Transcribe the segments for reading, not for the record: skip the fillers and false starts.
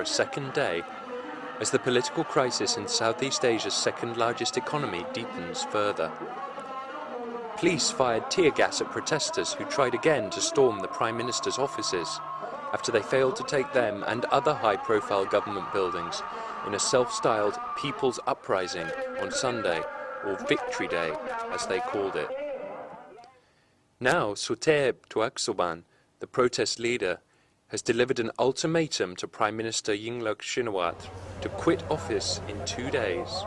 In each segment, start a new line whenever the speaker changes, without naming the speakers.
a second day as the political crisis in Southeast Asia's second largest economy deepens further. Police fired tear gas at protesters who tried again to storm the Prime Minister's offices after they failed to take them and other high-profile government buildings in a self-styled People's Uprising on Sunday, or Victory Day, as they called it. Now, Suthep Thaugsuban, the protest leader, has delivered an ultimatum to Prime Minister Yingluck Shinawatra to quit office in 2 days.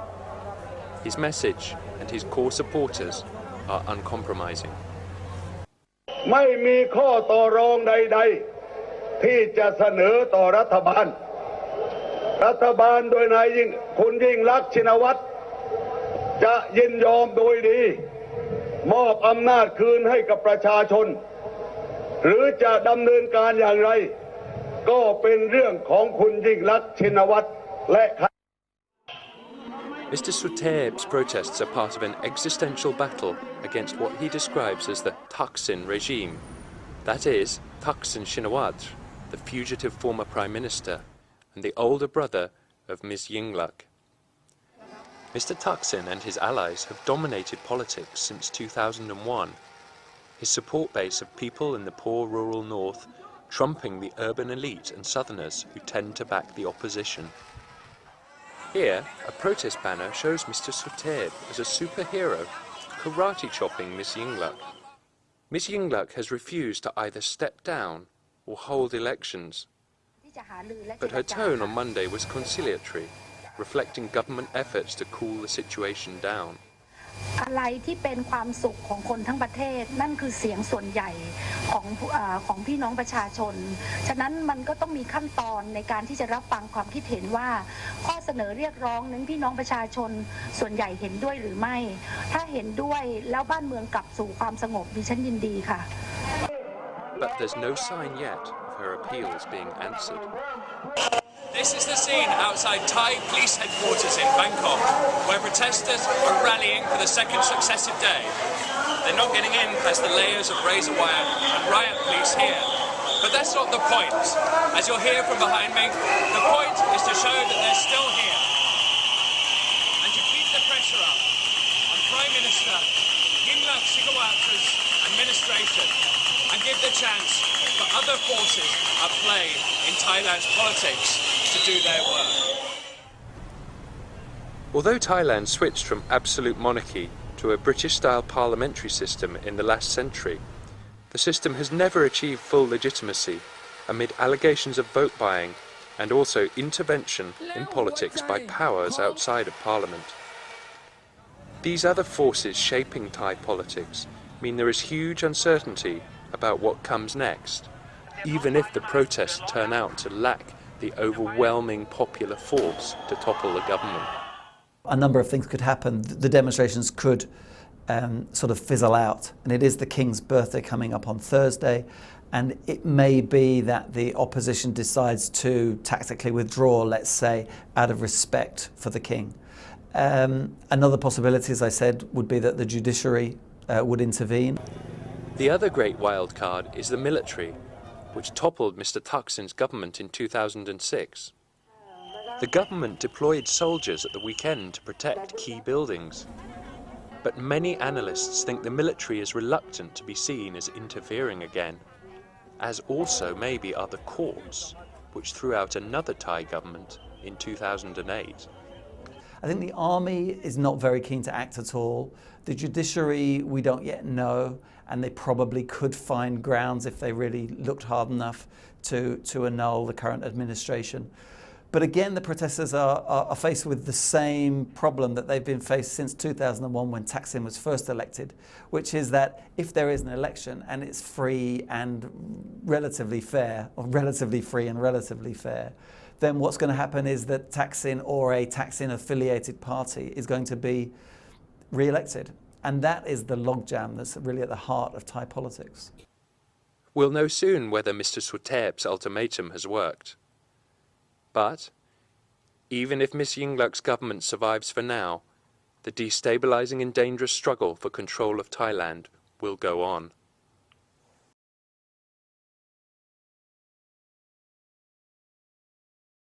His message and his core supporters are uncompromising.
ไม่มีข้อต่อรองใดๆที่จะเสนอต่อรัฐบาลโดยนายคุณยิ่งลักษณ์ชินวัตรจะยินยอมโดยดีมอบอำนาจคืนให้กับประชาชนหรือจะดำเนินการอย่างไรก็เป็นเรื่องของคุณยิ่งลักษณ์ชินวัตรและ
Mr. Suthep's protests are part of an existential battle against what he describes as the Thaksin regime. That is, Thaksin Shinawatra, the fugitive former Prime Minister, and the older brother of Ms. Yingluck. Mr. Thaksin and his allies have dominated politics since 2001, his support base of people in the poor rural north trumping the urban elite and southerners who tend to back the opposition. Here, a protest banner shows Mr. Suthep as a superhero karate chopping Ms. Yingluck. Ms. Yingluck has refused to either step down or hold elections, but her tone on Monday was conciliatory, reflecting government efforts to cool the situation down.
อะไรที่เป็นความสุขของคนทั้งประเทศนั่นคือเสียงส่วนใหญ่ของพี่น้องประชาชนฉะนั้นมันก็ต้องมีขั้นตอนในการที่จะรับฟังความคิดเห็นว่าข้อเสนอเรียกร้องนั้นพี่น้องประชาชนส่วนใหญ่เห็นด้วยหรือไม่ถ้าเห็นด้วยแล้วบ้านเมืองกลับสู่ความสงบดิฉันยินดีค่ะ
But there's no sign yet of her appeals being answered.
This is the scene outside Thai police headquarters in Bangkok, where protesters are rallying for the second successive day. They're not getting in past the layers of razor wire and riot police here. But that's not the point. As you'll hear from behind me, the point is to show that they're still here. And to keep the pressure up on Prime Minister Yingluck Shinawatра's administration and give the chance for other forces at play in Thailand's politics to do their work.
Although Thailand switched from absolute monarchy to a British-style parliamentary system in the last century, the system has never achieved full legitimacy amid allegations of vote buying and also intervention in politics by powers outside of parliament. These other forces shaping Thai politics mean there is huge uncertainty about what comes next, even if the protests turn out to lack the overwhelming popular force to topple the government.
A number of things could happen. The demonstrations could sort of fizzle out, and it is the King's birthday coming up on Thursday, and it may be that the opposition decides to tactically withdraw, let's say, out of respect for the King. Another possibility, as I said, would be that the judiciary would intervene.
The other great wild card is the military, which toppled Mr. Thaksin's government in 2006. The government deployed soldiers at the weekend to protect key buildings. But many analysts think the military is reluctant to be seen as interfering again, as also maybe are the courts, which threw out another Thai government in 2008.
I think the army is not very keen to act at all. The judiciary, we don't yet know, and they probably could find grounds if they really looked hard enough to annul the current administration. But again, the protesters are faced with the same problem that they've been faced since 2001 when Thaksin was first elected, which is that if there is an election and it's free and relatively fair, or relatively free and relatively fair, then what's going to happen is that Thaksin or a Thaksin-affiliated party is going to be re-elected. And that is the logjam that's really at the heart of Thai politics.
We'll know soon whether Mr. Suthep's ultimatum has worked. But even if Ms. Yingluck's government survives for now, the destabilizing and dangerous struggle for control of Thailand will go on.